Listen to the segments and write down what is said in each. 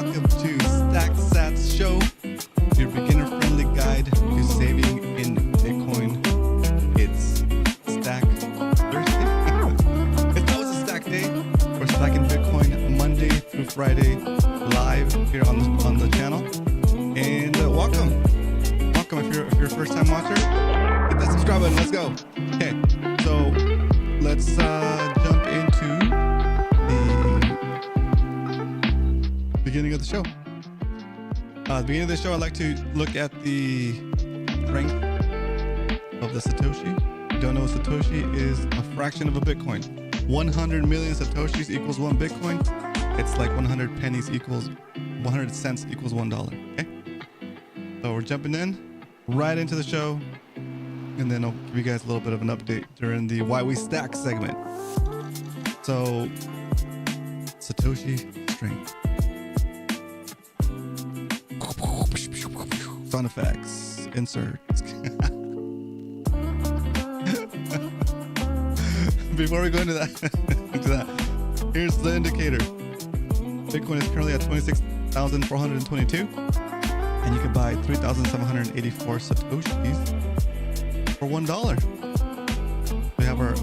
welcome to SATS show, your beginner-friendly guide to saving in Bitcoin. It's Stack Thursday. It's always a stack day. We're stacking Bitcoin Monday through Friday live here on the channel. And welcome if you're a first-time watcher. Hit that subscribe button. Let's go. Okay, so let's jump into the beginning of the show. At the beginning of the show, I'd like to look at the strength of the Satoshi. If you don't know what Satoshi is, a fraction of a Bitcoin. 100 million Satoshis equals one Bitcoin. It's like 100 pennies equals 100 cents equals $1. Okay, so we're jumping right into the show, and then I'll give you guys a little bit of an update during the Why We Stack segment. So, Satoshi strength. Sound effects. Insert. Before we go into that, here's the indicator. Bitcoin is currently at 26,422, and you can buy 3,784 Satoshis for $1. We have our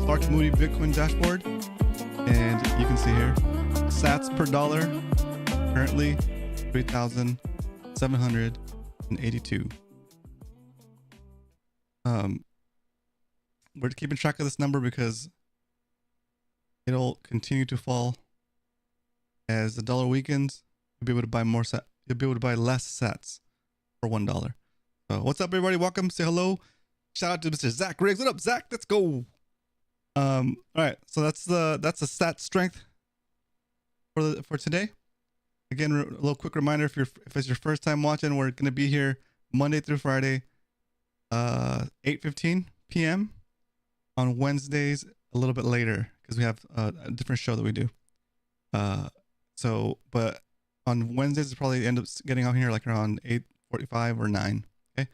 Clark Moody Bitcoin dashboard, and you can see here SATS per dollar currently 3,782. We're keeping track of this number because it'll continue to fall as the dollar weakens. You'll be able to buy more you'll be able to buy less SATs for $1. So what's up, everybody? Welcome. Say hello. Shout out to Mr. Zach Riggs. What up, Zach? Let's go. All right. So that's the stat strength for today. Again, a little quick reminder: if it's your first time watching, we're gonna be here Monday through Friday, 8:15 p.m. on Wednesdays a little bit later because we have a different show that we do. But on Wednesdays, we'll probably end up getting out here like around 8:45 or 9. Okay,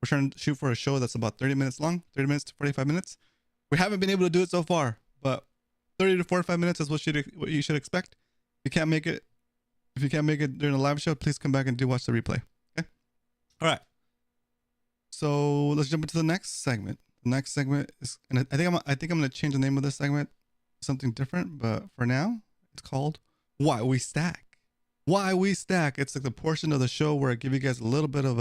we're trying to shoot for a show that's about 30 minutes long, 30 minutes to 45 minutes. We haven't been able to do it so far, but 30 to 45 minutes is what you should expect. If you can't make it during a live show, please come back and watch the replay. Okay. All right. So let's jump into the next segment. The next segment is, and I think I'm going to change the name of this segment to something different, but for now, it's called Why We Stack. Why We Stack. It's like the portion of the show where I give you guys a little bit of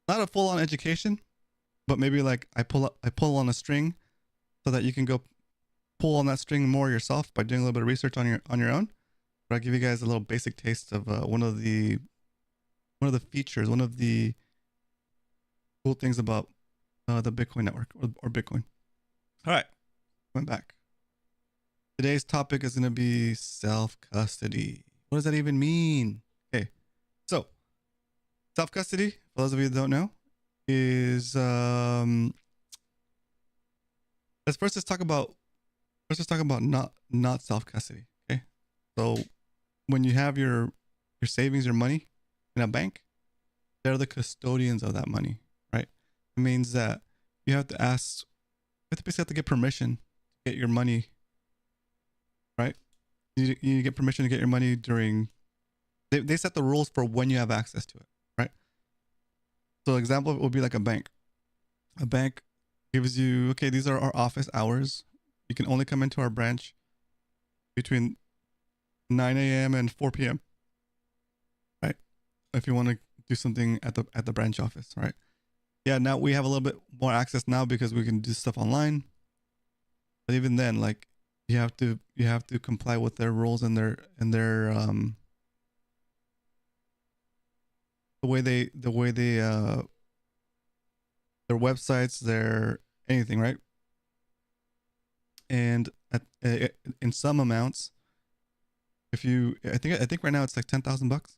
not a full-on education, but maybe like I pull on a string so that you can go pull on that string more yourself by doing a little bit of research on your own. But I'll give you guys a little basic taste of one of the features, one of the cool things about the Bitcoin network or Bitcoin. All right, went back. Today's topic is going to be self-custody. What does that even mean? Okay, so self-custody, for those of you that don't know, is let's talk about not self-custody. Okay, so when you have your savings, your money in a bank, they're the custodians of that money, right? It means that you have to basically have to get permission to get your money, right? You get permission to get your money during, they set the rules for when you have access to it, right? So example would be like a bank. A bank gives you, okay, these are our office hours. You can only come into our branch between 9 a.m. and 4 p.m. right? If you want to do something at the branch office, right? Yeah, now we have a little bit more access now because we can do stuff online. But even then, like you have to comply with their rules and their the way they their websites, their anything, right? And in some amounts, I think right now it's like $10,000.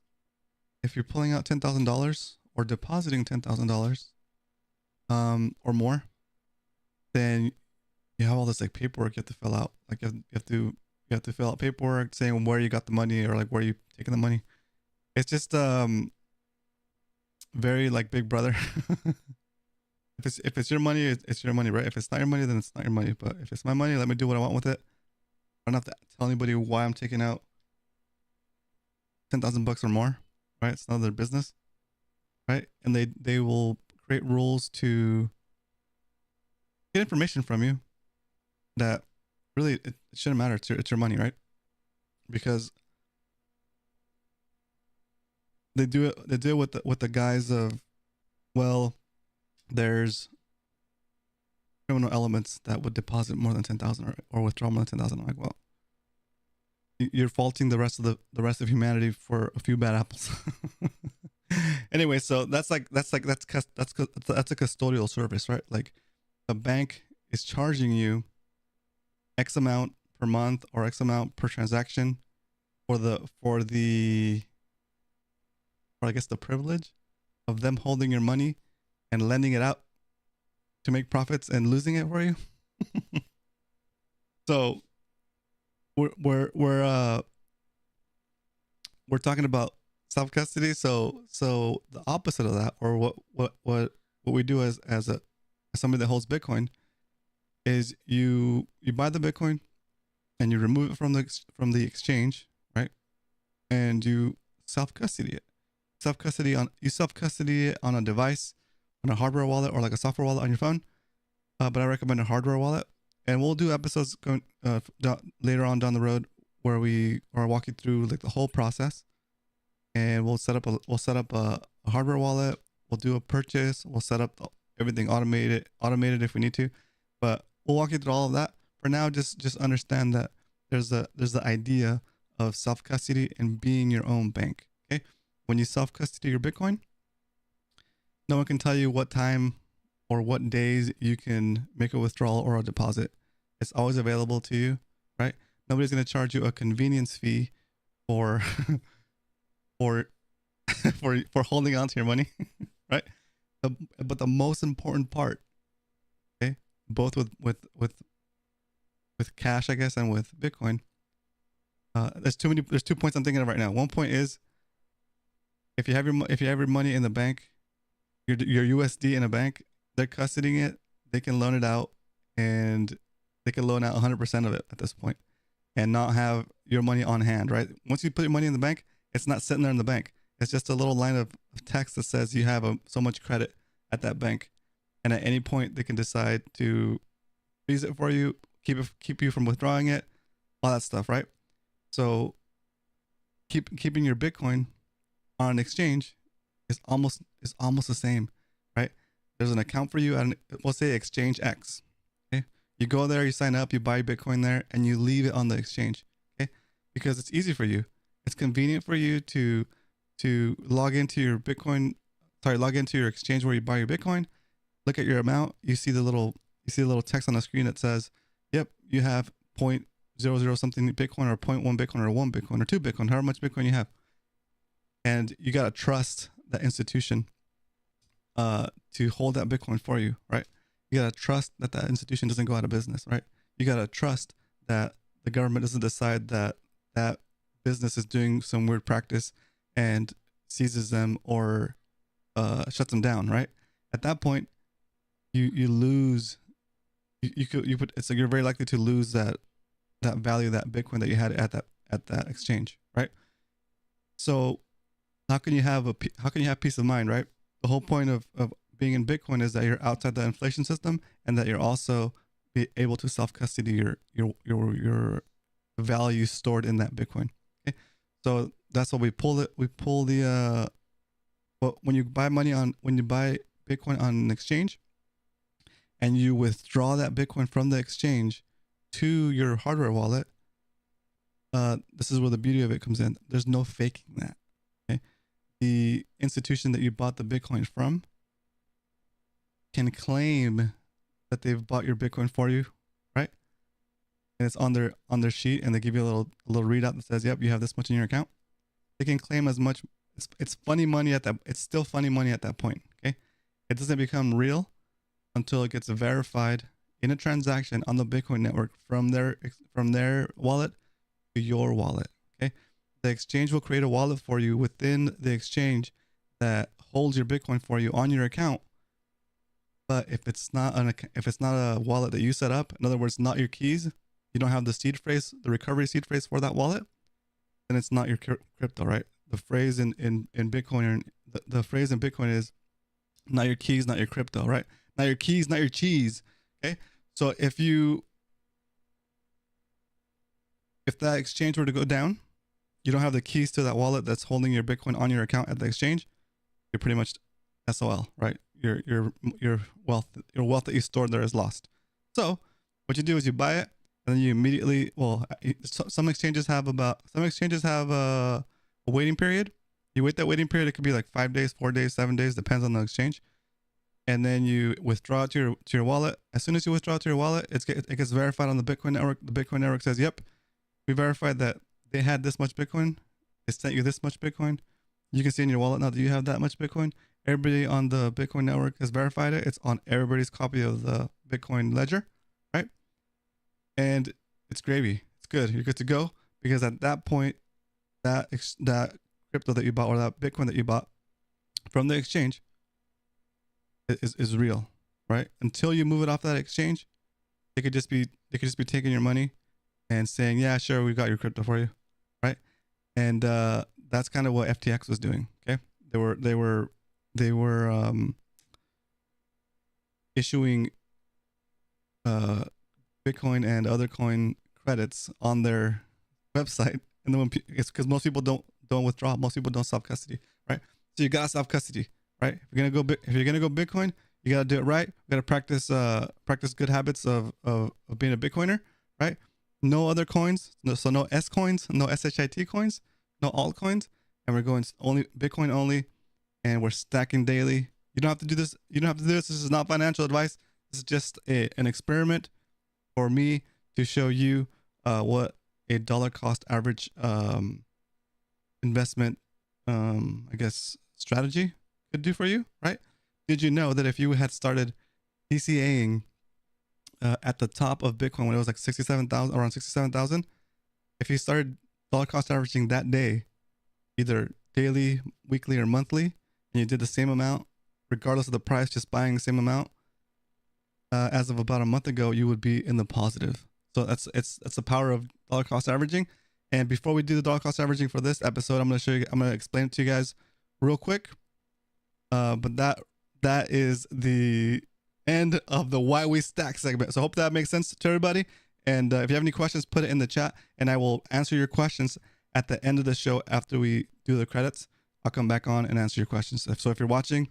If you're pulling out $10,000 or depositing $10,000 or more, then you have all this like paperwork you have to fill out. Like you have to fill out paperwork saying where you got the money or like where you taking the money. It's just very like Big Brother. If it's your money, it's your money, right? If it's not your money, then it's not your money. But if it's my money, let me do what I want with it. I don't have to tell anybody why I'm taking out $10,000 or more, right? It's none of their business, right? And they will create rules to get information from you that really it shouldn't matter. It's your money, right? Because they do it. They deal with the guise of, well, there's criminal elements that would deposit more than 10,000 or withdraw more than 10,000. I'm like, well, you're faulting the rest of humanity for a few bad apples. Anyway, so that's a custodial service, right? Like the bank is charging you X amount per month or X amount per transaction for I guess the privilege of them holding your money and lending it out to make profits and losing it for you. So we're talking about self custody. So the opposite of that, or what we do as somebody that holds Bitcoin, is you buy the Bitcoin and you remove it from the exchange, right? And you self custody it. You self custody it on a device, on a hardware wallet, or like a software wallet on your phone. But I recommend a hardware wallet. And we'll do episodes going later on down the road where we are walking through like the whole process. And we'll set up a hardware wallet. We'll do a purchase. We'll set up everything automated if we need to. But we'll walk you through all of that. For now, just understand that there's the idea of self custody and being your own bank. Okay, when you self custody your Bitcoin, no one can tell you what time or what days you can make a withdrawal or a deposit. It's always available to you, right? Nobody's going to charge you a convenience fee for for holding on to your money, right? But the most important part, okay, both with cash, I guess, and with Bitcoin, there's 2 points I'm thinking of right now. One point is if you have your money in the bank, your USD in a bank, they're custodying it. They can loan it out, and they can loan out 100% of it at this point, and not have your money on hand, right? Once you put your money in the bank, it's not sitting there in the bank. It's just a little line of text that says you have so much credit at that bank, and at any point they can decide to freeze it for you, keep you from withdrawing it, all that stuff, right? So keeping your Bitcoin on an exchange is almost the same, right? There's an account for you at we'll say exchange X. Okay, you go there, you sign up, you buy Bitcoin there, and you leave it on the exchange. Okay, because it's easy for you. It's convenient for you to log into your exchange where you buy your Bitcoin, look at your amount, you see the little text on the screen that says, yep, you have 0.00 something Bitcoin, or 0.1 Bitcoin, or 1 Bitcoin, or 2 Bitcoin, however much Bitcoin you have. And you got to trust that institution to hold that Bitcoin for you, right? You got to trust that institution doesn't go out of business, right? You got to trust that the government doesn't decide that business is doing some weird practice and seizes them or shuts them down, right? At that point, you lose. It's like you're very likely to lose that value, that Bitcoin that you had at that exchange, right? So how can you have peace of mind, right? The whole point of being in Bitcoin is that you're outside the inflation system, and that you're also be able to self custody your value stored in that Bitcoin. Okay, so that's what we pull it. We pull the but when you buy Bitcoin on an exchange, and you withdraw that Bitcoin from the exchange to your hardware wallet, this is where the beauty of it comes in. There's no faking that. Okay, the institution that you bought the Bitcoin from can claim that they've bought your Bitcoin for you, right? And it's on their sheet, and they give you a little readout that says, yep, you have this much in your account. They can claim as much. It's funny money at that. It's still funny money at that point. Okay, it doesn't become real until it gets verified in a transaction on the Bitcoin network from their wallet to your wallet. Okay, the exchange will create a wallet for you within the exchange that holds your Bitcoin for you on your account. But if it's not a wallet that you set up, in other words, not your keys, you don't have the seed phrase, the recovery seed phrase for that wallet, then it's not your crypto, right? the phrase in Bitcoin, the phrase in Bitcoin is not your keys, not your crypto, right? Not your keys, not your cheese. Okay. So if that exchange were to go down, you don't have the keys to that wallet that's holding your Bitcoin on your account at the exchange, you're pretty much SOL, right? Your wealth that you stored there is lost. So what you do is you buy it, and then you immediately, some exchanges have a waiting period. You wait that waiting period. It could be like 5 days, 4 days, 7 days, depends on the exchange. And then you withdraw to your wallet. As soon as you withdraw to your wallet, it gets verified on the Bitcoin network. The Bitcoin network says, yep, we verified that they had this much Bitcoin. They sent you this much Bitcoin. You can see in your wallet now that you have that much Bitcoin. Everybody on the Bitcoin network has verified it. It's on everybody's copy of the Bitcoin ledger, right? And it's gravy. It's good. You're good to go, because at that point, that crypto that you bought, or that Bitcoin that you bought from the exchange, is real, right? Until you move it off that exchange, they could just be taking your money and saying, yeah, sure, we got your crypto for you, right? And that's kind of what FTX was doing. Okay, they were issuing Bitcoin and other coin credits on their website, and then it's because most people don't withdraw, most people don't self custody, right? So you gotta self custody, right? If you're gonna go Bitcoin, you gotta do it right. You gotta practice good habits of being a Bitcoiner, right? No other coins, no S coins, no SHIT coins, no altcoins, and we're going only Bitcoin only, and we're stacking daily. You don't have to do this. This is not financial advice. This is just an experiment for me to show you what a dollar cost average investment, I guess, strategy could do for you, right? Did you know that if you had started DCAing at the top of Bitcoin when it was like around 67,000, if you started dollar cost averaging that day, either daily, weekly, or monthly, and you did the same amount, regardless of the price, just buying the same amount, as of about a month ago, you would be in the positive. So that's the power of dollar cost averaging. And before we do the dollar cost averaging for this episode, I'm going to explain it to you guys real quick. But that is the end of the Why We Stack segment. So I hope that makes sense to everybody. And if you have any questions, put it in the chat, and I will answer your questions at the end of the show after we do the credits. I'll come back on and answer your questions. So if you're watching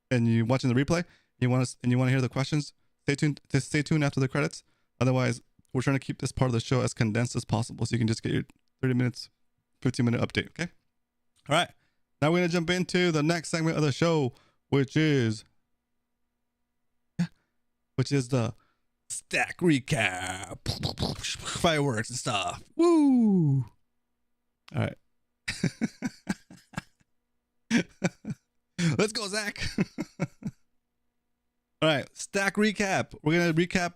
and you're watching the replay, you want to hear the questions, stay tuned after the credits. Otherwise, we're trying to keep this part of the show as condensed as possible, so you can just get your 30 minutes, 15-minute update. Okay. All right. Now we're going to jump into the next segment of the show, which is the stack recap. Fireworks and stuff. Woo. All right. Let's go, Zach. All right. Stack recap. We're going to recap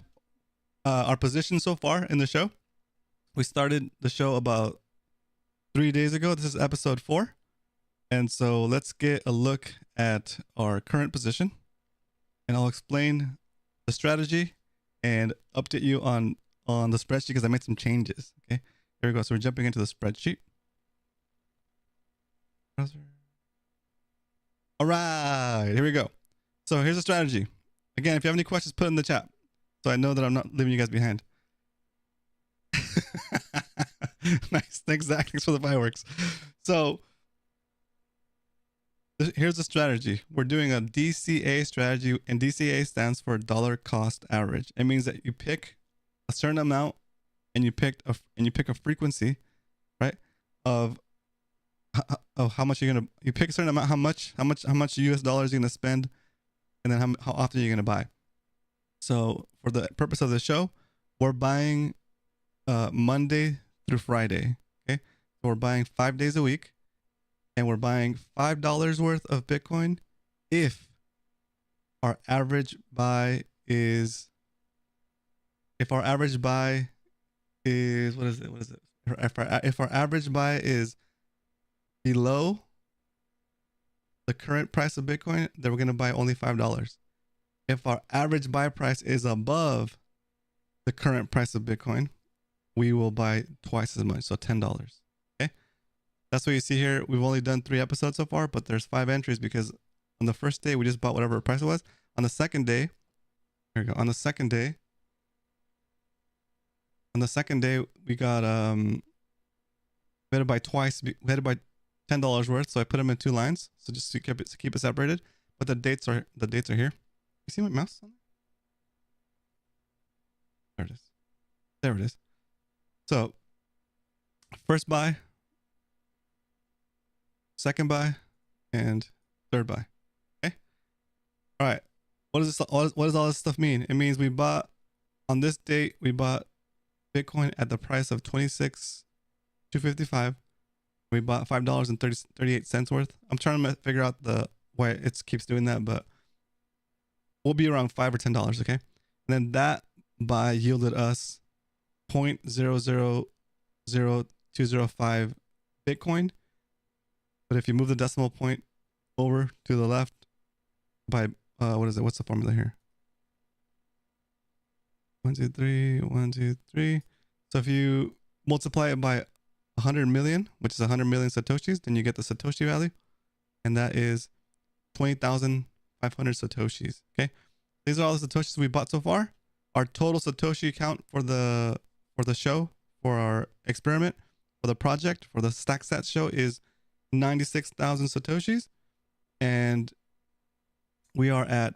our position so far in the show. We started the show about 3 days ago. This is episode 4. And so let's get a look at our current position, and I'll explain the strategy and update you on the spreadsheet, because I made some changes. Okay, here we go. So we're jumping into the spreadsheet. All right, here we go. So here's the strategy. Again, if you have any questions, put it in the chat, so I know that I'm not leaving you guys behind. Nice. Thanks, Zach. Thanks for the fireworks. So here's the strategy. We're doing a DCA strategy, and DCA stands for dollar cost average. It means that you pick a certain amount, and you pick a frequency, right? Of how much you pick a certain amount, how much US dollars you're gonna spend, and then how often you're gonna buy. So for the purpose of the show, we're buying Monday through Friday. Okay, so we're buying 5 days a week, and we're buying $5 worth of Bitcoin if our average buy is what is it? If our average buy is below the current price of Bitcoin, then we're going to buy only $5. If our average buy price is above the current price of Bitcoin, we will buy twice as much, so $10. Okay. That's what you see here. We've only done 3 episodes so far, but there's 5 entries because on the first day we just bought whatever price it was. On the second day, here we go. On the second day we got we had to buy twice. We had to buy $10 worth, so I put them in 2 lines, so just to keep it separated. But the dates are here. You see my mouse on there? There it is. There it is. So first buy, second buy, and third buy. Okay. All right. What does this? What does all this stuff mean? It means we bought on this date. We bought Bitcoin at the price of $26,255. We bought $5.38 worth. I'm trying to figure out why it keeps doing that, but we'll be around $5 or $10. Okay. And then that buy yielded us 0.000205 Bitcoin. But if you move the decimal point over to the left by what is it? What's the formula here? 1, 2, 3, 1, 2, 3. So if you multiply it by 100 million, which is 100 million satoshis, then you get the satoshi value, and that is 20,500 satoshis. Okay, these are all the satoshis we bought so far. Our total satoshi count for the show, for our experiment, for the project, for the SATS show is 96,000 satoshis, and we are at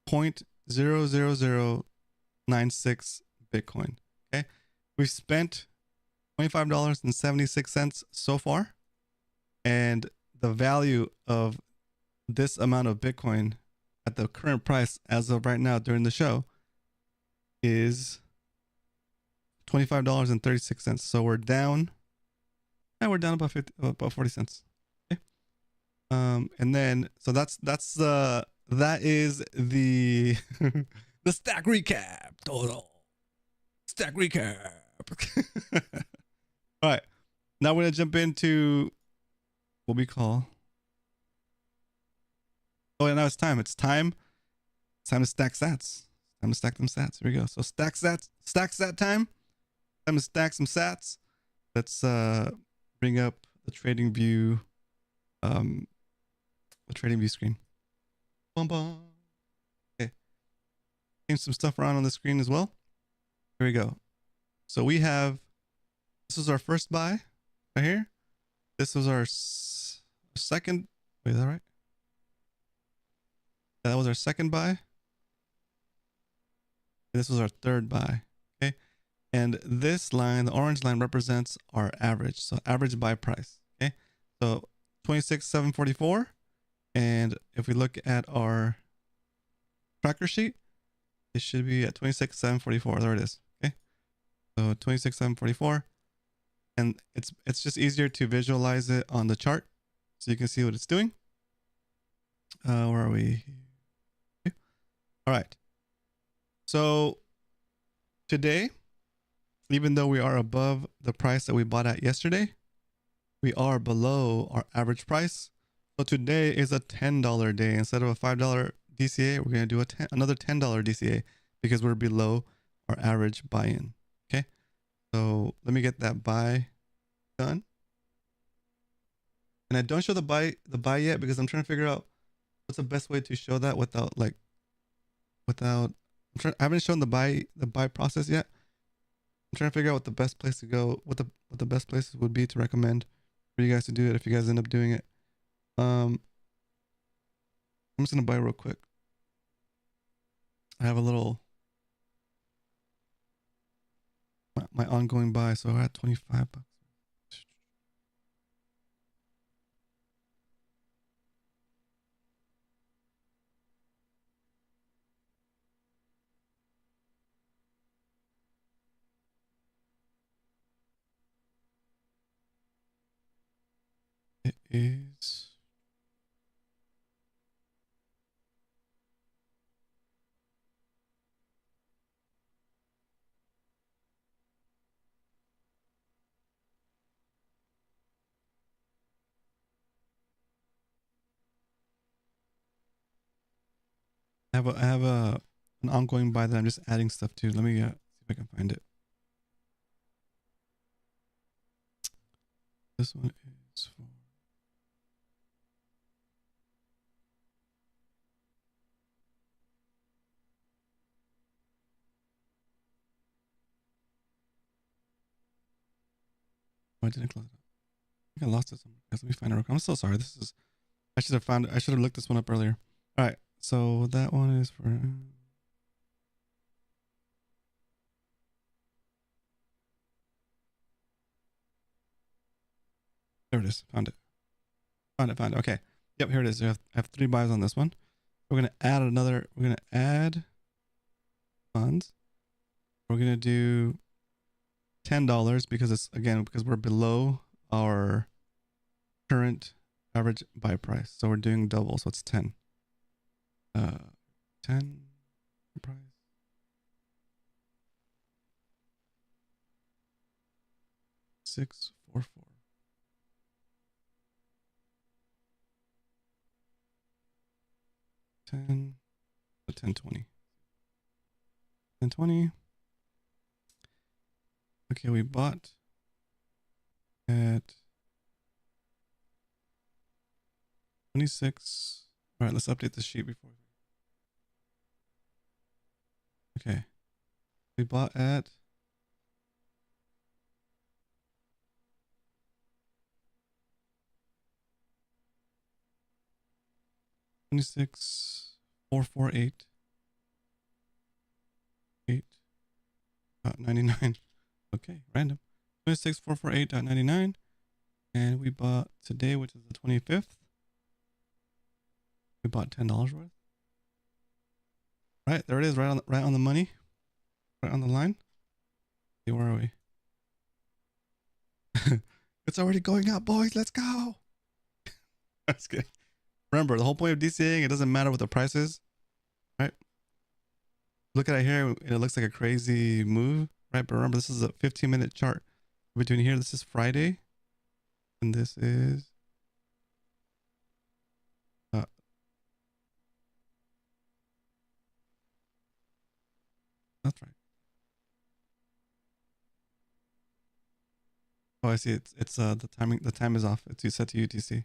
0.00096 Bitcoin. Okay, we've spent $25.76 so far, and the value of this amount of Bitcoin at the current price as of right now during the show is $25.36. So we're down. Yeah, we're down about 40 cents. Okay. And then so that is the the stack recap total. Stack recap. All right. Now we're gonna jump into what we call. Oh, and now it's time. It's time to stack sats. Time to stack them sats. Here we go. So stack sat time. Time to stack some sats. Let's bring up the trading view screen. Bum, bum. Okay. Change some stuff around on the screen as well. Here we go. So we have, this was our first buy right here. This was our second. Wait, is that right? Yeah, that was our second buy. This was our third buy. Okay. And this line, the orange line, represents our average. So average buy price. Okay. So 26,744. And if we look at our tracker sheet, it should be at 26,744. There it is. Okay. So 26,744. And it's just easier to visualize it on the chart so you can see what it's doing. Where are we? Okay. All right. So today, even though we are above the price that we bought at yesterday, we are below our average price. So today is a $10 day. Instead of a $5 DCA, we're going to do another $10 DCA because we're below our average buy-in. Okay. So let me get that buy done. And I don't show the buy yet because I'm trying to figure out what's the best way to show that without I haven't shown the buy process yet. I'm trying to figure out what the best place to go, what the best place would be to recommend for you guys to do it if you guys end up doing it. I'm just gonna buy real quick. I have a little my ongoing buy, so we're at 25 bucks. It is I have an ongoing buy that I'm just adding stuff to. Let me see if I can find it. This one is Oh, I didn't close it up. I think I lost it somewhere. Let me find it real quick. I'm so sorry. This is, I should have found, I should have looked this one up earlier. All right. So that one is for, there it is. Found it. Found it. Okay. Yep, here it is. I have 3 buys on this one. We're going to add another, we're going to add funds. We're going to do $10 because it's, again, because we're below our current average buy price. So we're doing double. So it's 10. 10 price. 644. 10, 1020. 1020. Okay, we bought at 26. All right, let's update the sheet before. Okay. We bought at 26,448. 8.99. Okay, random. 26,448.99. And we bought today, which is the 25th. We bought $10 worth. Right, there it is, right on the money. Right on the line. See, where are we? It's already going up, boys. Let's go. That's good. Remember, the whole point of DCAing, it doesn't matter what the price is, right? Look at it here. It looks like a crazy move, right? But remember, this is a 15-minute chart. Between here, this is Friday. And this is... that's right. Oh, I see. It's the timing. The time is off. It's set to UTC.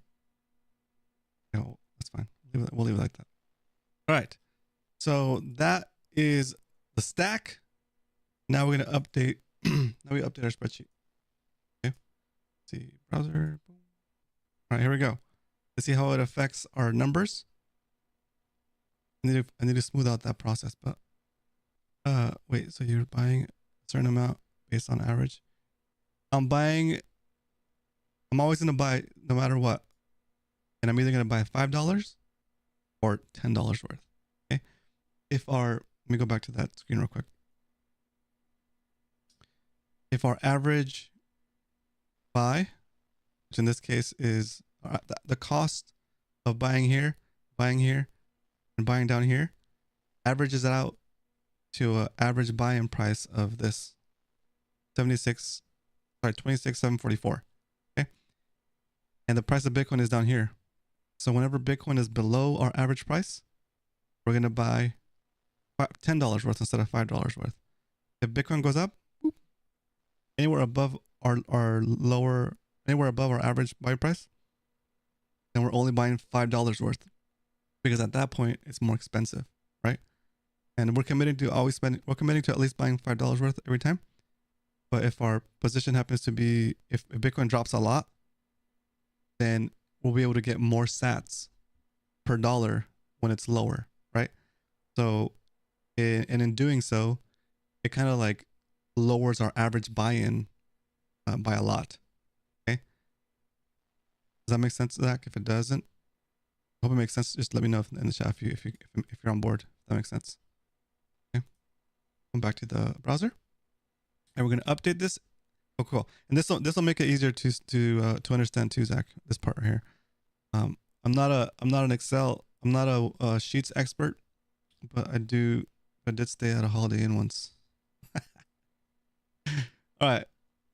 No, that's fine. We'll leave it like that. All right. So that is the stack. Now we're gonna update. Now we update our spreadsheet. Okay. Let's see, browser. Boom. All right, here we go. Let's see how it affects our numbers. I need to smooth out that process, but wait. So you're buying a certain amount based on average. I'm always gonna buy no matter what, and I'm either gonna buy $5 or $10 worth. Okay. Let me go back to that screen real quick. If our average buy, which in this case is the cost of buying here, and buying down here, averages it out to an average buy-in price of this 26,744. Okay. And the price of Bitcoin is down here. So whenever Bitcoin is below our average price, we're going to buy $10 worth instead of $5 worth. If Bitcoin goes up, anywhere above our average buy price, then we're only buying $5 worth, because at that point it's more expensive, right? And we're committing to at least buying $5 worth every time. But if our position happens to be, if Bitcoin drops a lot, then we'll be able to get more SATS per dollar when it's lower, right? So, in doing so, it kind of like lowers our average buy-in by a lot. Okay. Does that make sense, Zach? If it doesn't, I hope it makes sense. Just let me know in the chat if you're on board. If that makes sense. Okay. Come back to the browser, and we're gonna update this. Oh, cool. And this will make it easier to understand too, Zach. This part right here. I'm not an Excel. I'm not a Sheets expert, but I did stay at a Holiday Inn once. All right.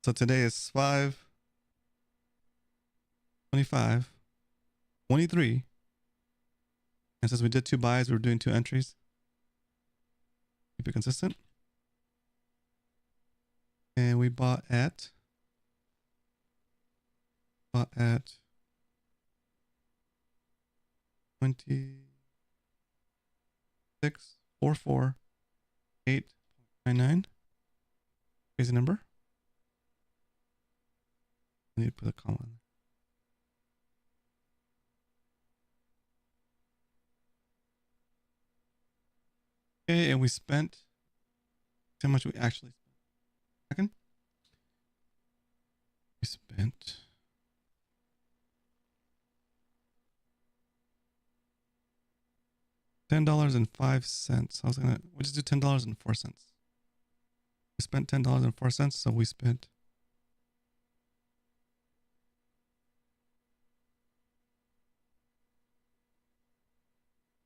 So today is 5/25/23. And since we did 2 buys, we're doing 2 entries. Keep it consistent. And we bought at 26,448.99. Crazy number. I need to put a comma in there. Okay, and we spent how much we actually spent. Second, we spent $10.05. I was gonna we'll just do $10.04. We spent $10.04, so we spent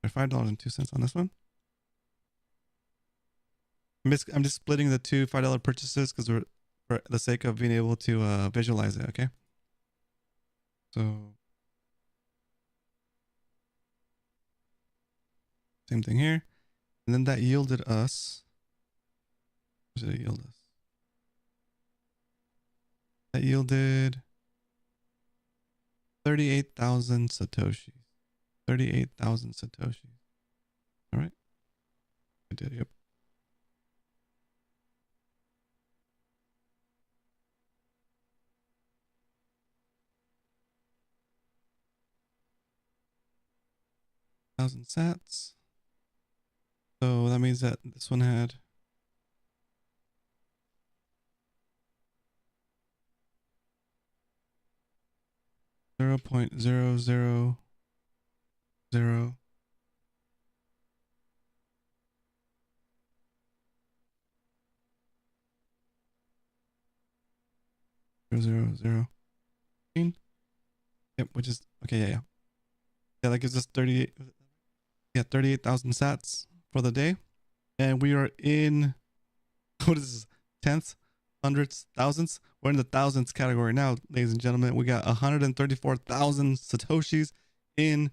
$5.02 on this one. I'm just splitting the two $5 purchases because we're for the sake of being able to visualize it. Okay, so same thing here, and then that yielded us. What did it yield us? That yielded 38,000 satoshis. 38,000 satoshis. All right, I did. Yep. Thousand SATS. So that means that this one had 0.000 Yep, which is okay. Yeah. Yeah, that gives us 38. Yeah, 38,000 sats for the day. And we are in, what is this? Tenths, hundreds, thousands? We're in the thousands category now, ladies and gentlemen. We got 134,000 satoshis in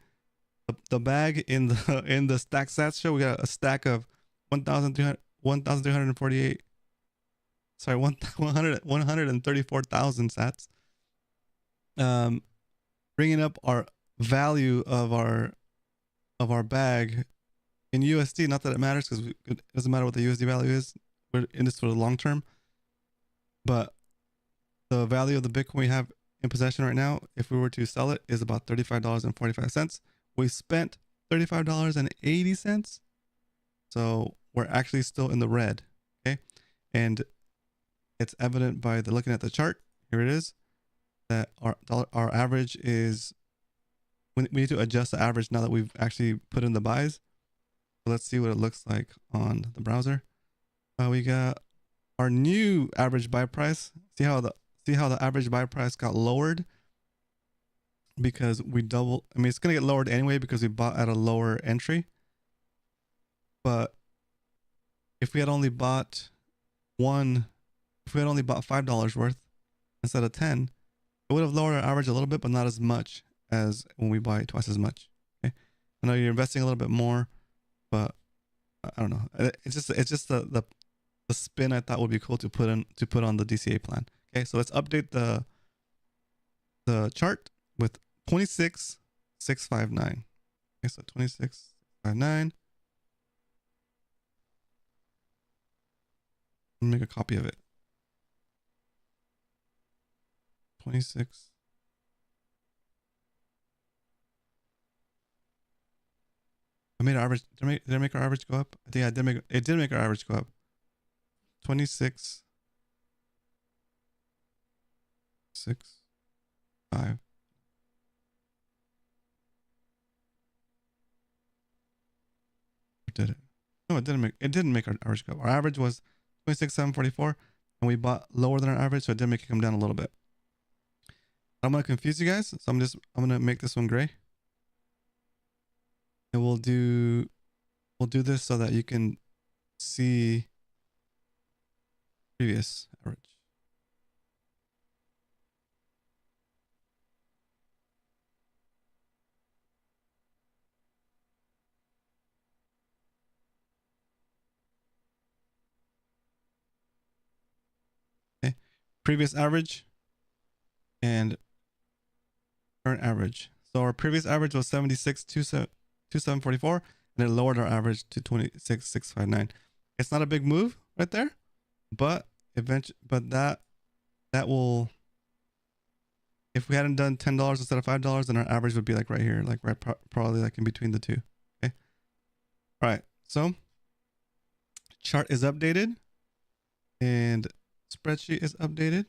the bag in the stack sats show. We got a stack of 1,348. Sorry, 134,000 sats. Bringing up our value of our bag in USD. Not that it matters because it doesn't matter what the USD value is. We're in this for the long term. But the value of the Bitcoin we have in possession right now, if we were to sell it, is about $35.45. We spent $35.80. So we're actually still in the red. Okay. And it's evident by looking at the chart. Here it is. That our average is, we need to adjust the average now that we've actually put in the buys. So let's see what it looks like on the browser. We got our new average buy price. See how the average buy price got lowered because we it's gonna get lowered anyway because we bought at a lower entry. But if we had only bought $5 worth instead of 10, it would have lowered our average a little bit, but not as much as when we buy twice as much. Okay, I know you're investing a little bit more, but I don't know. It's just the spin I thought would be cool to put on the DCA plan. Okay, so let's update the chart with 26,659. Okay, so 26,659. Make a copy of it. 26. I made our average. Did I make our average go up? I think it did make our average go up. 26. 6. 5. Did it? No, it didn't make our average go up. Our average was 26,744 and we bought lower than our average, so it did make it come down a little bit. I'm gonna confuse you guys, so I'm gonna make this one gray. And we'll do this so that you can see previous average. Okay, previous average and current average. So our previous average was 76,744 and it lowered our average to 26,659. It's not a big move right there, but eventually, that will If we hadn't done $10 instead of $5, then our average would be like right here, like probably like in between the two. Okay. All right. So chart is updated and spreadsheet is updated.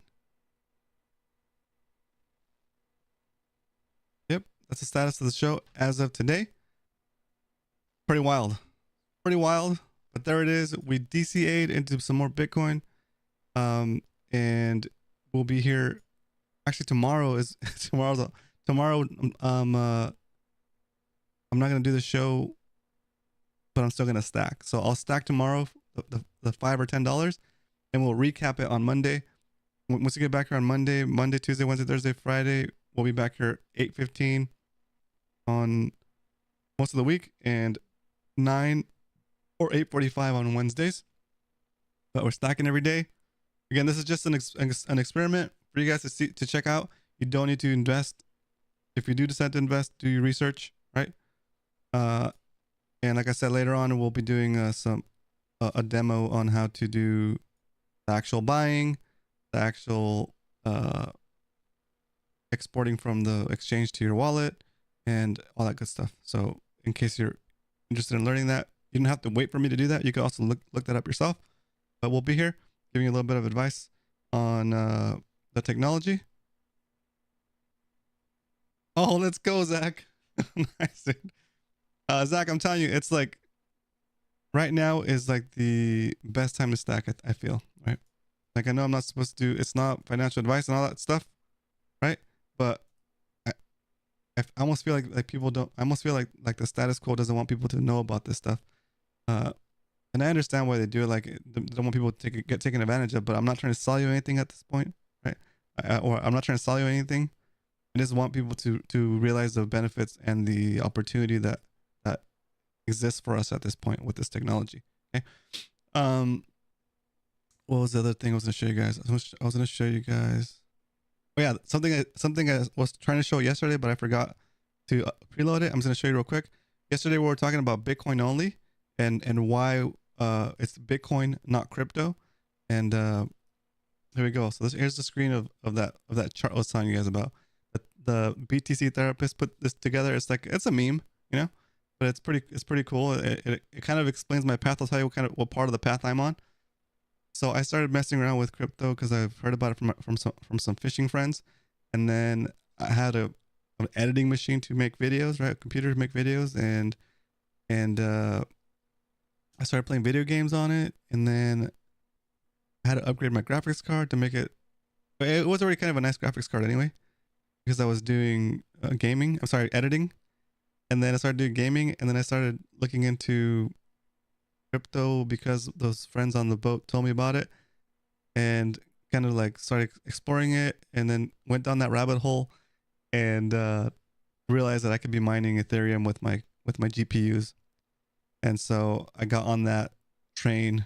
Yep. That's the status of the show as of today. Pretty wild. Pretty wild. But there it is. We DCA'd into some more Bitcoin. And we'll be here. Actually, tomorrow is tomorrow. I'm not gonna do the show, but I'm still gonna stack. So I'll stack tomorrow the $5 or $10, and we'll recap it on Monday. Once we get back here on Monday, Tuesday, Wednesday, Thursday, Friday, we'll be back here 8:15 on most of the week, and 9 or 8:45 on Wednesdays. But we're stacking every day. Again, this is just an experiment for you guys to check out. You don't need to invest. If you do decide to invest, do your research, right? And like I said, later on, we'll be doing a demo on how to do the actual buying, the actual exporting from the exchange to your wallet, and all that good stuff. So in case you're interested in learning that, you don't have to wait for me to do that. You can also look that up yourself. But we'll be here giving you a little bit of advice on the technology. Oh, let's go, Zach. Nice. Zach, I'm telling you, it's like right now is like the best time to stack, I feel, right? Like I know I'm not supposed to do, it's not financial advice and all that stuff, right? But I almost feel like people don't, I almost feel like the status quo doesn't want people to know about this stuff. And I understand why they do it. Like they don't want people to get taken advantage of, but I'm not trying to sell you anything at this point, right? Or I'm not trying to sell you anything. I just want people to realize the benefits and the opportunity that exists for us at this point with this technology. Okay. What was the other thing I was going to show you guys? I was going to show you guys. Oh yeah, something I was trying to show yesterday, but I forgot to preload it. I'm just going to show you real quick. Yesterday we were talking about Bitcoin only, and why it's Bitcoin, not crypto. And here we go. So here's the screen of that chart I was telling you guys about. The BTC therapist put this together. It's like, it's a meme, you know, but it's pretty cool. It kind of explains my path. I'll tell you what part of the path I'm on. So I started messing around with crypto because I've heard about it from some fishing friends, and then I had an editing machine to make videos, right? A computer to make videos, and I started playing video games on it, and then I had to upgrade my graphics card to make it. It was already kind of a nice graphics card anyway, because I was doing editing, and then I started doing gaming, and then I started looking into crypto because those friends on the boat told me about it, and kind of like started exploring it, and then went down that rabbit hole, and realized that I could be mining Ethereum with my GPUs, and so I got on that train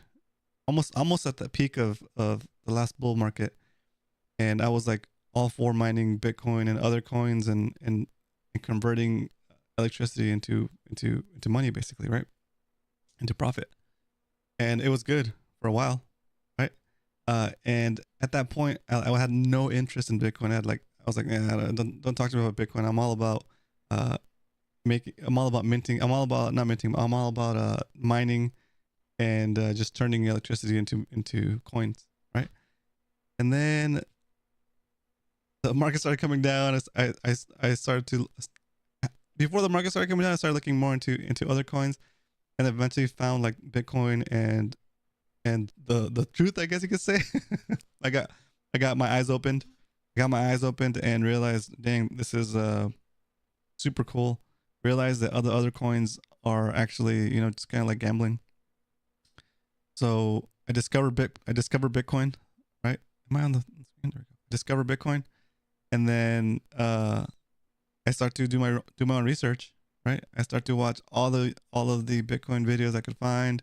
almost at the peak of the last bull market, and I was like all for mining Bitcoin and other coins and converting electricity into money, basically, right? Into profit. And it was good for a while, right? And at that point, I had no interest in Bitcoin. I was like, don't talk to me about Bitcoin. I'm all about minting. I'm all about not minting. I'm all about mining and just turning electricity into coins, right? And then the market started coming down. I started to, before the market started coming down, I started looking more into other coins, and eventually found like Bitcoin and the truth, I guess you could say. I got my eyes opened. And realized, dang, this is super cool. Realized that other coins are actually, you know, just kind of like gambling. So I discovered Bitcoin, right? Am I on the screen? There we go. Discover Bitcoin, and then I start to do my own research, right? I start to watch all of the Bitcoin videos I could find.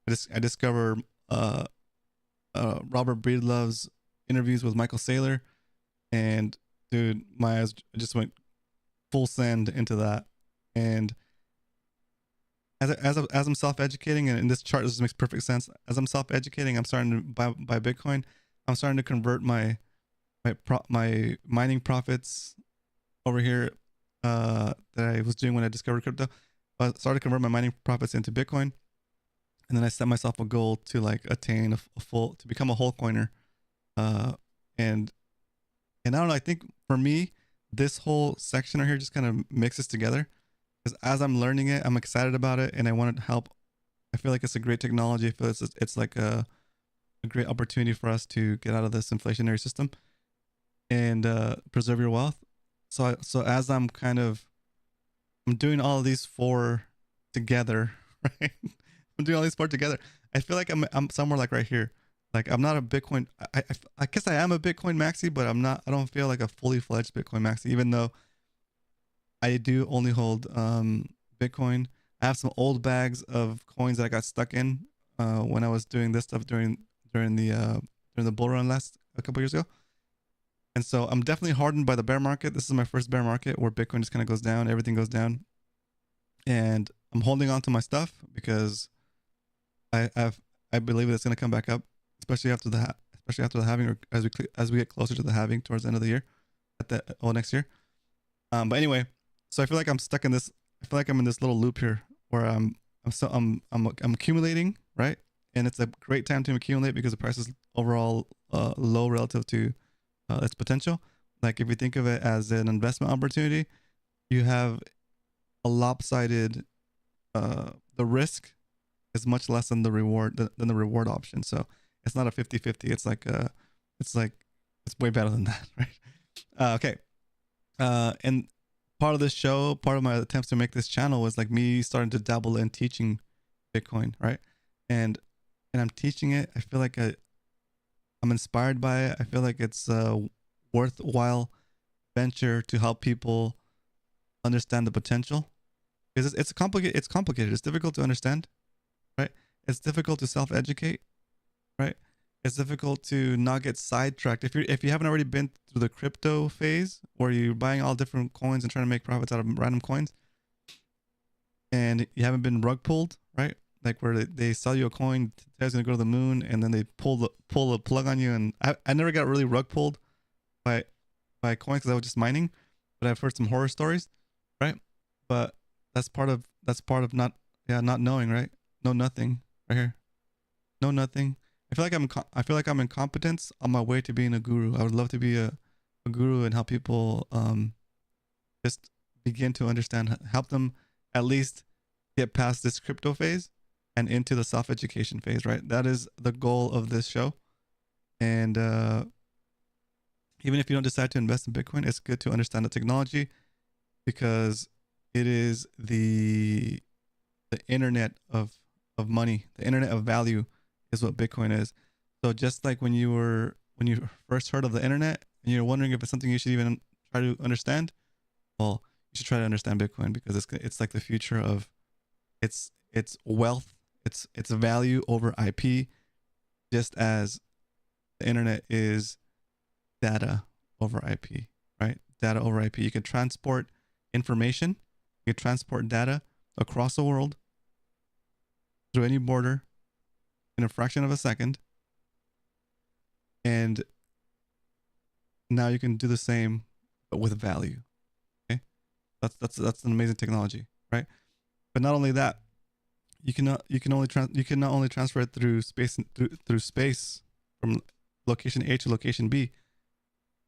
I discover Robert Breedlove's interviews with Michael Saylor, and dude, my eyes just went full send into that. And as I'm self-educating, and in this chart, this makes perfect sense. As I'm self-educating, I'm starting to buy Bitcoin. I'm starting to convert my my mining profits over here that I was doing when I discovered crypto. I started to convert my mining profits into Bitcoin, and then I set myself a goal to like attain a full to become a whole coiner. Uh, and I don't know. I think for me, this whole section right here just kind of mixes together because as I'm learning it, I'm excited about it, and I want to help. I feel like it's a great technology. I feel it's like a great opportunity for us to get out of this inflationary system and preserve your wealth. So as I'm doing all of these four together, right? I'm doing all these four together. I feel like I'm somewhere like right here. Like I'm not a Bitcoin. I guess I am a Bitcoin maxi, but I'm not. I don't feel like a fully fledged Bitcoin maxi, even though I do only hold Bitcoin. I have some old bags of coins that I got stuck in when I was doing this stuff during the bull run last a couple years ago. And so I'm definitely hardened by the bear market. This is my first bear market where Bitcoin just kind of goes down, everything goes down, and I'm holding on to my stuff because I believe it's going to come back up, especially after the halving, or as we get closer to the halving towards the end of the year, next year. But anyway, so I feel like I'm stuck in this. I feel like I'm in this little loop here where I'm accumulating, right? And it's a great time to accumulate because the price is overall low relative to its potential. Like if you think of it as an investment opportunity, you have a lopsided the risk is much less than the reward option. So it's not a 50-50. It's like it's way better than that, right? Okay. And part of this show, part of my attempts to make this channel was like me starting to dabble in teaching Bitcoin, right? And I'm teaching it. I feel like I'm inspired by it. I feel like it's a worthwhile venture to help people understand the potential because it's complicated. It's complicated. It's difficult to understand, right? It's difficult to self-educate, right? It's difficult to not get sidetracked. If you haven't already been through the crypto phase where you're buying all different coins and trying to make profits out of random coins, and you haven't been rug pulled, right? Like where they sell you a coin, it's gonna go to the moon, and then they pull the plug on you. And I never got really rug pulled by coins because I was just mining, but I've heard some horror stories, right? But that's part of not knowing, right? Know nothing right here. Know nothing. I feel like I'm in competence on my way to being a guru. I would love to be a guru and help people just begin to understand, help them at least get past this crypto phase and into the self-education phase, right? That is the goal of this show. And even if you don't decide to invest in Bitcoin, it's good to understand the technology because it is the internet of money, the internet of value is what Bitcoin is. So just like when you first heard of the internet and you're wondering if it's something you should even try to understand, well, you should try to understand Bitcoin because it's like the future of it's wealth, it's value over IP, just as the internet is data over IP, right? Data over IP. You can transport information, you can transport data across the world through any border in a fraction of a second. And now you can do the same but with value. Okay? That's an amazing technology, right? But not only that, you can not only transfer it through space through space from location A to location B,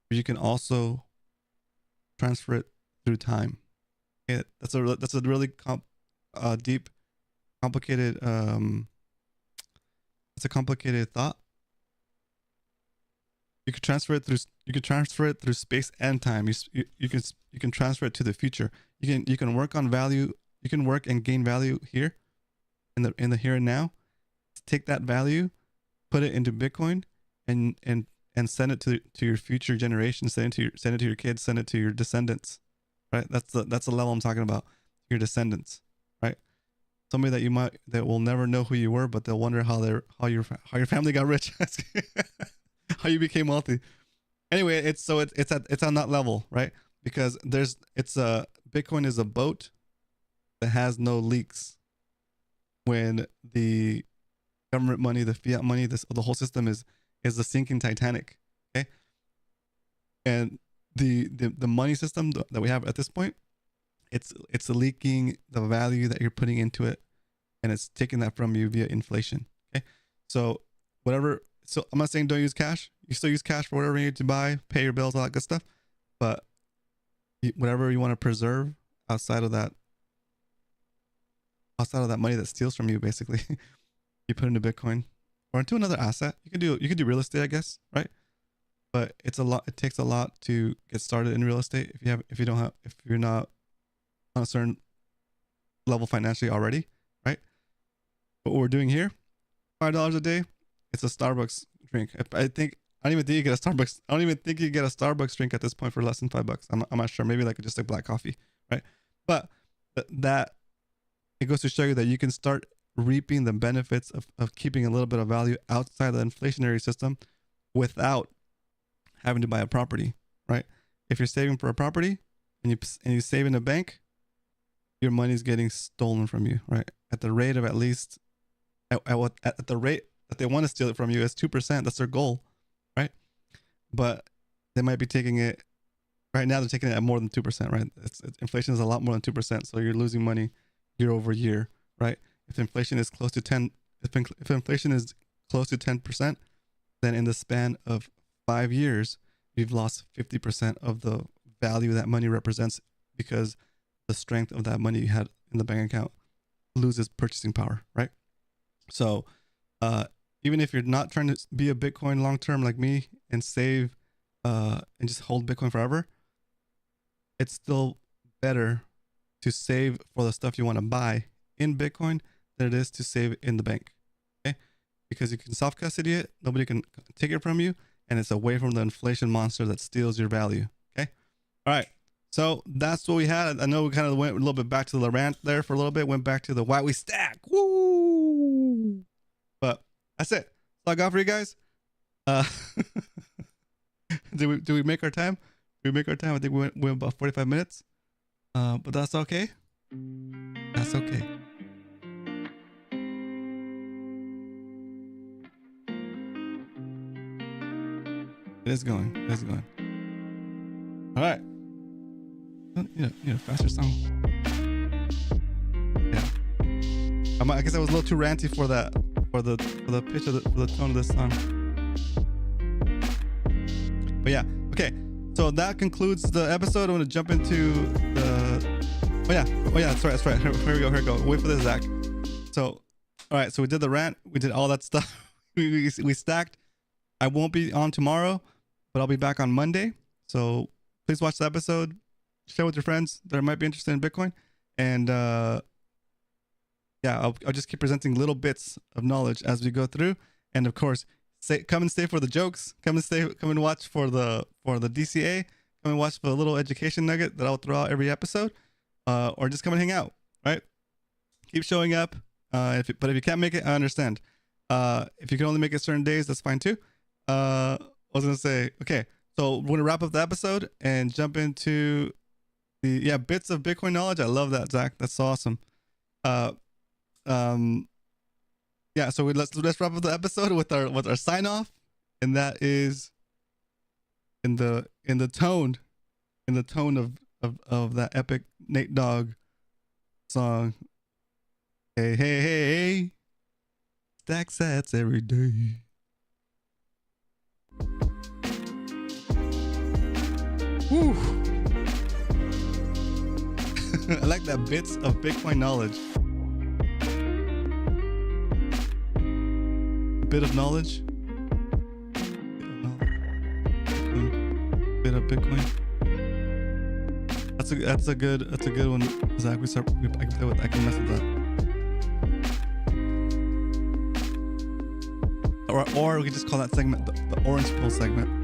but you can also transfer it through time. Okay? That's a really deep, complicated it's a complicated thought. You can transfer it through space and time. You can transfer it to the future. You can work on value. You can work and gain value here in the here and now. Take that value, put it into Bitcoin, and send it to your future generations. Send it to your kids. Send it to your descendants. Right. That's the level I'm talking about. Your descendants. Right. Somebody that will never know who you were, but they'll wonder how your family got rich, how you became wealthy. Anyway, it's on that level, right? Because Bitcoin is a boat that has no leaks. When the government money, the fiat money, the whole system is the sinking Titanic. Okay, And the money system that we have at this point, it's leaking the value that you're putting into it, and it's taking that from you via inflation. Okay, so whatever. So I'm not saying don't use cash. You still use cash for whatever you need to buy, pay your bills, all that good stuff. But whatever you want to preserve outside of that money that steals from you, basically, you put into Bitcoin or into another asset. You can do real estate, I guess, right? But it's a lot. It takes a lot to get started in real estate if you're not on a certain level financially already, right? But what we're doing here, $5 a day, it's a Starbucks drink. I don't even think you get a Starbucks. I don't even think you get a Starbucks drink at this point for less than $5. I'm not sure. Maybe like just like black coffee, right? But that it goes to show you that you can start reaping the benefits of keeping a little bit of value outside the inflationary system without having to buy a property, right? If you're saving for a property and you save in a bank, your money's getting stolen from you, right? At the rate of at least at the rate that they want to steal it from you is 2%. That's their goal, right? But they might be taking it right now. They're taking it at more than 2%, right? Inflation is a lot more than 2%, so you're losing money year over year, right? If inflation is close to 10%, then in the span of 5 years, you've lost 50% of the value that money represents, because the strength of that money you had in the bank account loses purchasing power, right? So even if you're not trying to be a Bitcoin long-term like me and save and just hold Bitcoin forever, it's still better to save for the stuff you want to buy in Bitcoin than it is to save in the bank, okay? Because you can self-custody it, nobody can take it from you, and it's away from the inflation monster that steals your value, okay? All right, so that's what we had. I know we kind of went a little bit back to the rant there for a little bit, went back to the why we stack, woo! But that's it. That's all I got for you guys. Did we make our time? Did we make our time? I think we went about 45 minutes. But that's okay. That's okay. It is going. It is going. All right. Need a faster song. Yeah. I guess I was a little too ranty for that. For the pitch of for the tone of this song. But yeah. Okay. So that concludes the episode. I'm gonna jump into the. Oh yeah. That's right. Here we go. Wait for this, Zach. So, all right. So we did the rant. We did all that stuff. we stacked. I won't be on tomorrow, but I'll be back on Monday. So please watch the episode. Share with your friends that might be interested in Bitcoin, and I'll just keep presenting little bits of knowledge as we go through. And of course, come and stay for the jokes. Come and watch for the DCA. Come and watch for a little education nugget that I'll throw out every episode, or just come and hang out. Right? Keep showing up. But if you can't make it, I understand. If you can only make it certain days, that's fine too. I was gonna say, okay, so we're gonna wrap up the episode and jump into the bits of Bitcoin knowledge. I love that, Zach. That's awesome. So let's wrap up the episode with our sign off, and that is in the tone of that epic Nate Dogg song. Hey, stack SATS every day. Woo. I like that bits of Bitcoin knowledge. Bit of knowledge. Bit of Bitcoin. That's a good one, Zach. I can mess with that. Or we could just call that segment the orange pill segment.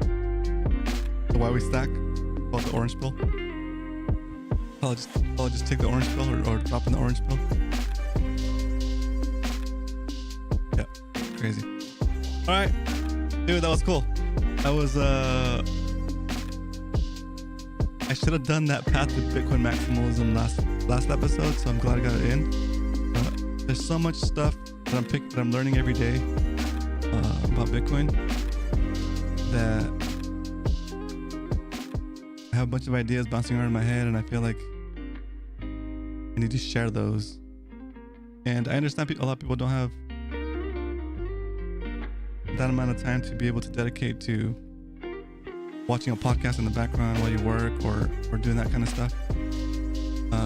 The why we stack, called the orange pill. I'll just take the orange pill or drop in the orange pill. Yeah, crazy. All right, dude, that was cool. That was I should have done that path to Bitcoin maximalism last episode, so I'm glad I got it in. There's so much stuff that I'm learning every day about Bitcoin that I have a bunch of ideas bouncing around in my head, and I feel like I need to share those. And I understand a lot of people don't have that amount of time to be able to dedicate to watching a podcast in the background while you work or doing that kind of stuff.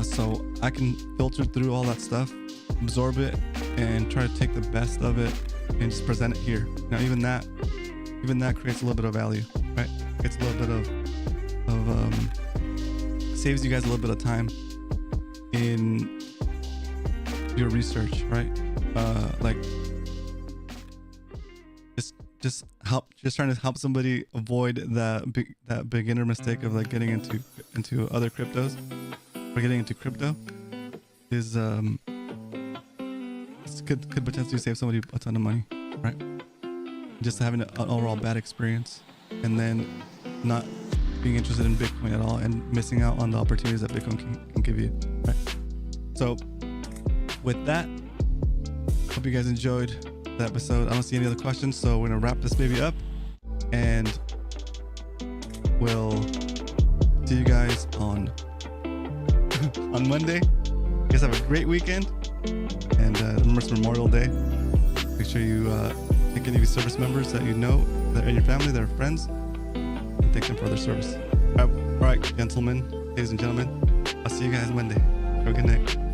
So I can filter through all that stuff, absorb it, and try to take the best of it and just present it here. Now, even that creates a little bit of value, right? It's a little bit of saves you guys a little bit of time in your research, right? Like just trying to help somebody avoid that beginner mistake of like getting into other cryptos or getting into crypto is could potentially save somebody a ton of money, right? Just having an overall bad experience and then not being interested in Bitcoin at all and missing out on the opportunities that Bitcoin can give you, right? So with that, hope you guys enjoyed the episode. I don't see any other questions, so we're gonna wrap this baby up, and we'll see you guys on Monday. You guys have a great weekend, and remember it's Memorial Day. Make sure you thank any of your service members that you know that are in your family, that are friends, and thank them for their service. All right, gentlemen, ladies and gentlemen, I'll see you guys Monday. Have a good night.